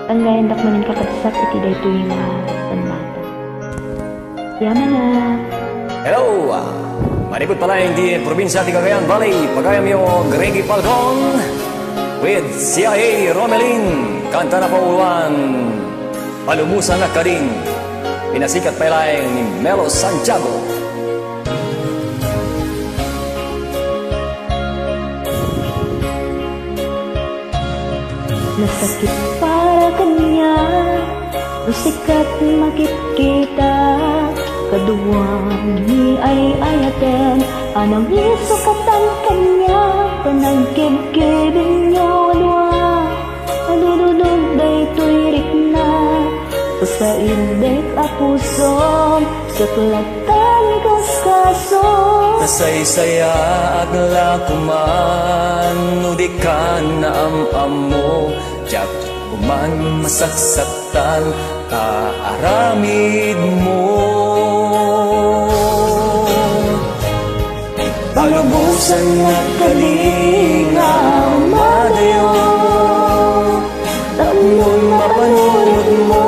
Tanggayan dakmanin kapagsak iti daytoy nga sanmata. Yaman na. Hello! Manipot pala hindi probinsya ti Cagayan Valley. Pagayam yung GREGGY PALCON with ciaROMELYN. Kanta na paulan, Palubosan Nak Kadin. Pinasikat pa ilang ni Melo Santiago. Nasakit para kanya, sikat makikita. Kaduwang ni ay ayaten, anang isukatan kanya. Panagkibkibin niyo alwa, alululog daytoy rikna. Sa indek a pusom, sa kulatan kaskaso. Nasaysaya agla kuman, nudikan na am-amo. Diyak kuman masaksaktan, kaaramid mo. Palubosan na kadin nga umadayo, taon mapanunod mo.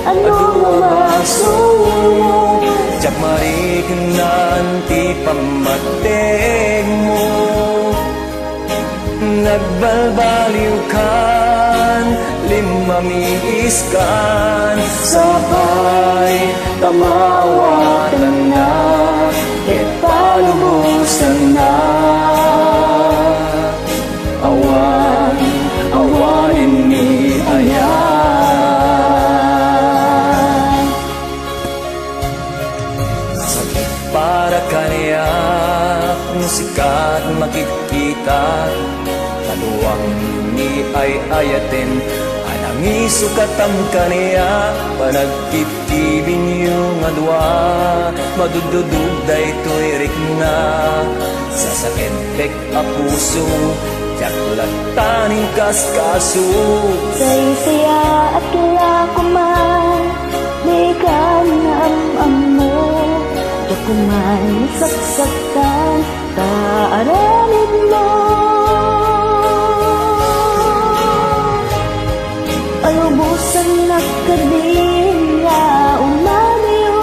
Ano masulo, diyak mariknan ti pamateg mo. Nagbalbaliw kan, limamiis kan, sabay tamawatan na, ket palubosan na. Awan, awanin ni ayan. Sakit para kaniya, musikat makikita. Kaluwang ni ay ayaten, anang isukatam kaniya. Panagkitibin yung adwa, madududug daytoy rikna. Sasakit bek a puso, jakulataning kaskaso. Saysaya at kalakuman, di ka na am-amo. Jakuman saksaktan, kaaramid mo. Palubosan na kadin nga umadayo,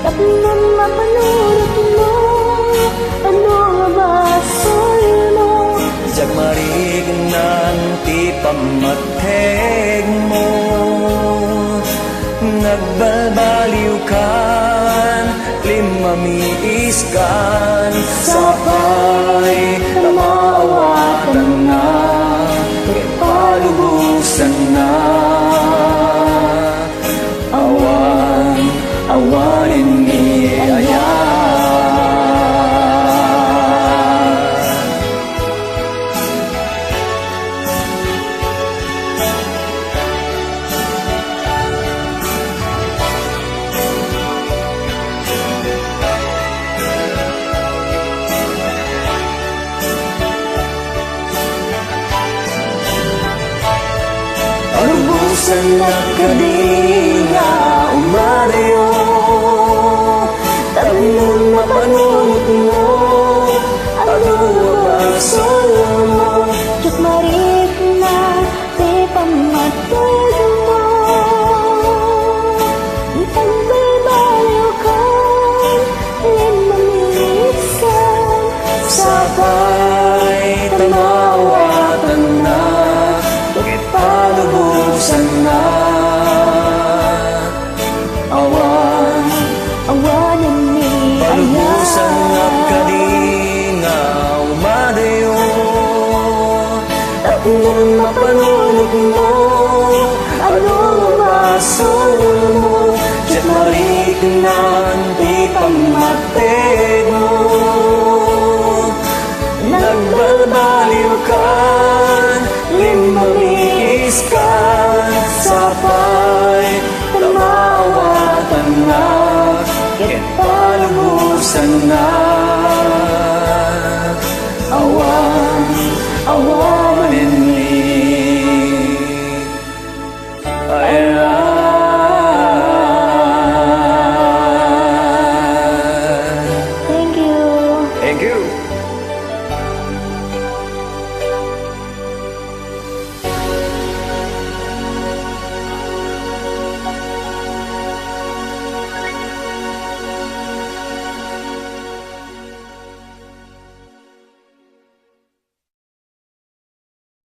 tapos mapanurot mo. Ano mabasol mo, diyak marignan ti pamateg mo. Nagbalbaliw kan, limamiis kan, sabay tamawatan na, ket palubosan na. Awan, awanin ni ayan. Palubosan na kadin nga umadayo, taon mapanunod mo. Ano mabasol mo, diyak mariknan ti pamateg mo. Pagbalbaliw kan, limamiis kan, sabay tamawatan na, ket palubosan na. Awan, awanin ni palubosan ayan. na kadin nga umadayo, taon mapanunod mo. Ano mabasol mo, diyak mariknan ti pamateg mo. Nagbalbaliw kan, limamiis kan, sabay tamawatan na, ket palubosan na.